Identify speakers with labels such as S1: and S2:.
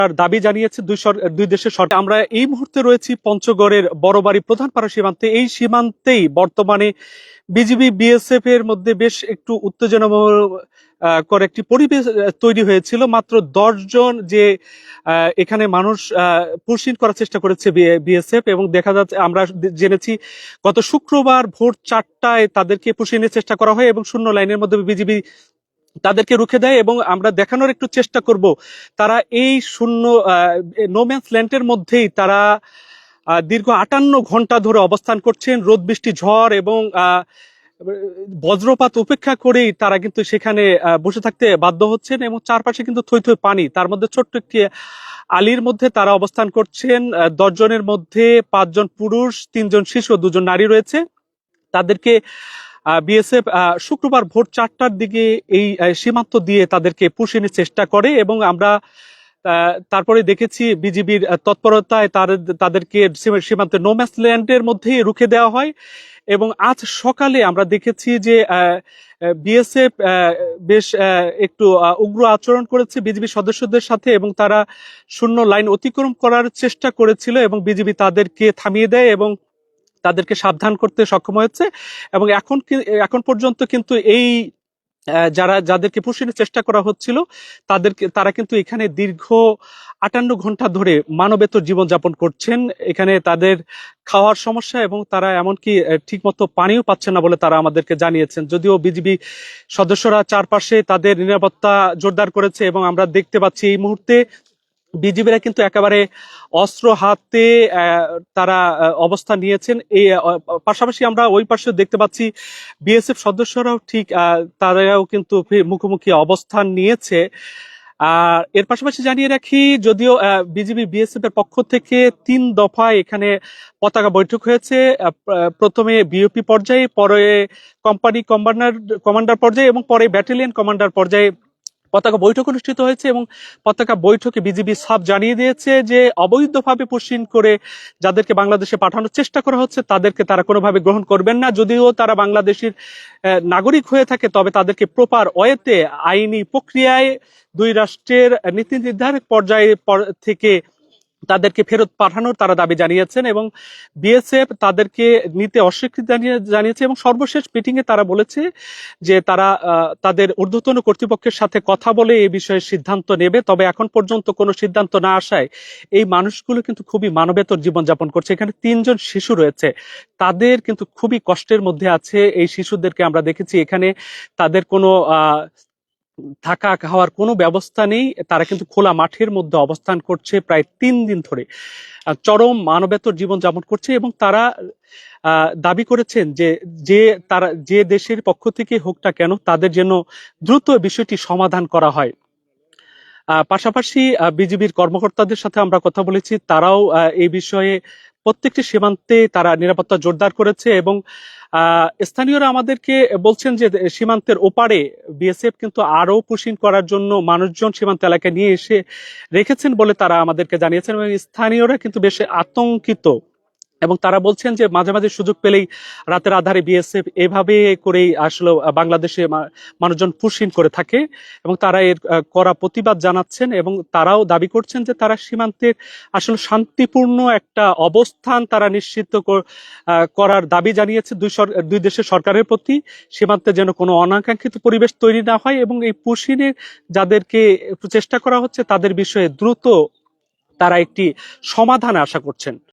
S1: তার দাবি জানিয়েছে দুই দেশের সরকার। আমরা এই মুহূর্তে রয়েছি পঞ্চগড়ের বড়বাড়ি প্রধানপাড়া সীমান্তে। এই সীমান্তেই বর্তমানে বিজিবি বিএসএফ এর মধ্যে বেশ একটু উত্তেজনাময় করে একটি পরিবেশ তৈরি হয়েছিল। মাত্র 10 জন যে এখানে মানুষ পুশিন করার চেষ্টা করেছে বিএসএফ, এবং দেখা যাচ্ছে আমরা জেনেছি গত শুক্রবার ভোর 4টায় তাদেরকে পুশিনের চেষ্টা করা হয় এবং শূন্য লাইনের মধ্যে বিজিবি তাদেরকে রুখে দেয়। এবং আমরা দেখানোর একটু চেষ্টা করব তারা এই শূন্য নোম্যান্স ল্যান্ডের মধ্যেই তারা দীর্ঘ 58 ঘন্টা ধরে অবস্থান করছেন। রোদ বৃষ্টি ঝড় এবং বজ্রপাত উপেক্ষা করেই তারা কিন্তু সেখানে বসে থাকতে বাধ্য হচ্ছেন, এবং চারপাশে কিন্তু থই থই পানি। তার মধ্যে ছোট্ট একটি আলির মধ্যে তারা অবস্থান করছেন। 10 জনের মধ্যে 5 জন পুরুষ, 3 জন শিশু, 2 জন নারী রয়েছে। তাদেরকে বিএসএফ শুক্রবার ভোর 4টার দিকে এই সীমান্ত দিয়ে তাদেরকে পুশিনের চেষ্টা করে, এবং আমরা তারপরে দেখেছি বিজিবির তৎপরতায় তাদেরকে সীমান্তের নোম্যান্স ল্যান্ডের মধ্যেই রুখে দেওয়া হয়। এবং আজ সকালে আমরা দেখেছি যে বিএসএফ বেশ একটু উগ্র আচরণ করেছে বিজিবি সদস্যদের সাথে, এবং তারা শূন্য লাইন অতিক্রম করার চেষ্টা করেছিল, এবং বিজিবি তাদেরকে থামিয়ে দেয় এবং তাদেরকে সাবধান করতে সক্ষম হয়েছে। এবং এখন পর্যন্ত কিন্তু এই যাদেরকে পুশিনের চেষ্টা করা হচ্ছিল তারা কিন্তু এখানে দীর্ঘ 58 ঘন্টা ধরে মানবেতর জীবনযাপন করছেন। এখানে তাদের খাওয়ার সমস্যা, এবং তারা এমনকি ঠিকমতো পানিও পাচ্ছেন না বলে তারা আমাদেরকে জানিয়েছেন। যদিও বিজিবি সদস্যরা চারপাশে তাদের নিরাপত্তা জোরদার করেছে, এবং আমরা দেখতে পাচ্ছি এই মুহূর্তে বিজিবিরা কিন্তু একেবারে অস্ত্র হাতে তারা অবস্থান নিয়েছেন। এই পাশাপাশি আমরা ওই পাশে দেখতে পাচ্ছি বিএসএফ সদস্যরাও ঠিক তারাও কিন্তু মুখোমুখি অবস্থান নিয়েছে। আর এর পাশাপাশি জানিয়ে রাখি, যদিও বিজিবি বিএসএফ এর পক্ষ থেকে 3 দফায় এখানে পতাকা বৈঠক হয়েছে। প্রথমে বিওপি পর্যায়ে, পরে কোম্পানি কমান্ডার পর্যায়ে, এবং পরে ব্যাটালিয়ন কমান্ডার পর্যায়ে পতাকা বৈঠক অনুষ্ঠিত হয়েছে। এবং পতাকা বৈঠকে বিজিবি সাফ জানিয়ে দিয়েছে যে অবৈধভাবে পুশিন করে যাদেরকে বাংলাদেশে পাঠানোর চেষ্টা করা হচ্ছে তাদেরকে তারা কোনোভাবে গ্রহণ করবেন না। যদিও তারা বাংলাদেশের নাগরিক হয়ে থাকে, তবে তাদেরকে প্রপার ওয়েতে আইনি প্রক্রিয়ায় 2 রাষ্ট্রের নীতি নির্ধারক পর্যায়ে থেকে তাদেরকে ফেরত পাঠানোর তারা দাবি জানিয়েছেন, এবং বিএসএফ তাদেরকে নিতে অস্বীকৃতি জানিয়েছে। এবং সর্বশেষ মিটিং এ তারা বলেছে যে তারা তাদের ঊর্ধ্বতন কর্তৃপক্ষের সাথে কথা বলে এই বিষয়ে সিদ্ধান্ত নেবে। তবে এখন পর্যন্ত কোনো সিদ্ধান্ত না আসায় এই মানুষগুলো কিন্তু খুবই মানবেতর জীবনযাপন করছে। এখানে 3 জন শিশু রয়েছে, তাদের কিন্তু খুবই কষ্টের মধ্যে আছে। এই শিশুদেরকে আমরা দেখেছি এখানে তাদের কোনো থাকা খাওয়ার কোনো ব্যবস্থা নেই। তারা কিন্তু খোলা মাঠের মধ্যে অবস্থান করছে প্রায় 3 দিন ধরে, চরম মানবেতর জীবন যাপন করছে। এবং তারা দাবি করেছেন তারা যে দেশের পক্ষ থেকে হোক না কেন তাদের জন্য দ্রুত বিষয়টি সমাধান করা হয়। পাশাপাশি বিজিবির কর্মকর্তাদের সাথে আমরা কথা বলেছি, তারাও এই বিষয়ে প্রত্যেকটি সীমান্তে তারা নিরাপত্তা জোরদার করেছে। এবং স্থানীয়রা আমাদেরকে বলছেন যে সীমান্তের ওপারে বিএসএফ কিন্তু আরো পুশিং করার জন্য মানুষজন সীমান্ত এলাকায় নিয়ে এসে রেখেছেন বলে তারা আমাদেরকে জানিয়েছেন। এবং স্থানীয়রা কিন্তু বেশ আতঙ্কিত, এবং তারা বলছেন যে মাঝে মাঝে সুযোগ পেলেই রাতের আধারে বিএসএফ এভাবে করেই আসলে বাংলাদেশে মানুষজন পুশিন করে থাকে, এবং তারা এর কড়া প্রতিবাদ জানাচ্ছেন। এবং তারাও দাবি করছেন যে তারা সীমান্তের আসলে শান্তিপূর্ণ একটা অবস্থান তারা নিশ্চিত করার দাবি জানিয়েছে দুই দেশের সরকারের প্রতি। সীমান্তে যেন কোনো অনাকাঙ্ক্ষিত পরিবেশ তৈরি না হয়, এবং এই পুশিনের যাদেরকে চেষ্টা করা হচ্ছে তাদের বিষয়ে দ্রুত তারা একটি সমাধান আশা করছেন।